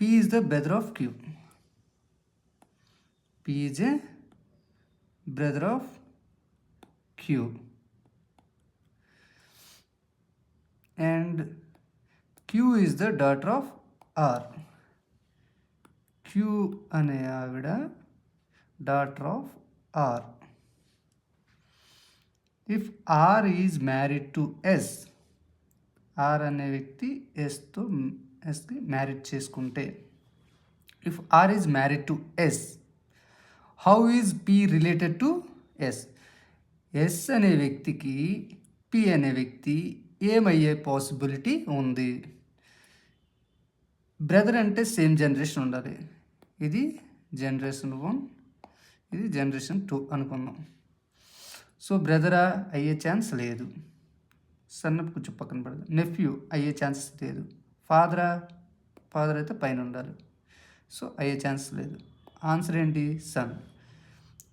P is the brother of Q. P is a brother of Q. And Q is the daughter of R. Q అనే ఆవిడ daughter of R. If R is married to S, R అనే వ్యక్తి ఎస్కి married చేసుకుంటే, if R is married to S, how is P related to S? S అనే వ్యక్తికి P అనే వ్యక్తి ఏమయ్యే possibility ఉంది? బ్రదర్ అంటే సేమ్ జనరేషన్ ఉండాలి. ఇది జనరేషన్ 1, ఇది జనరేషన్ 2 అనుకుందాం. సో బ్రదరా అయ్యే ఛాన్స్ లేదు. సన్నపు కొంచెం పక్కన పడదు. నెఫ్యూ అయ్యే ఛాన్సెస్ లేదు. ఫాదర్ అయితే పైన ఉండాలి. సో అయ్యే ఛాన్స్ లేదు. ఆన్సర్ ఏంటి? సన్.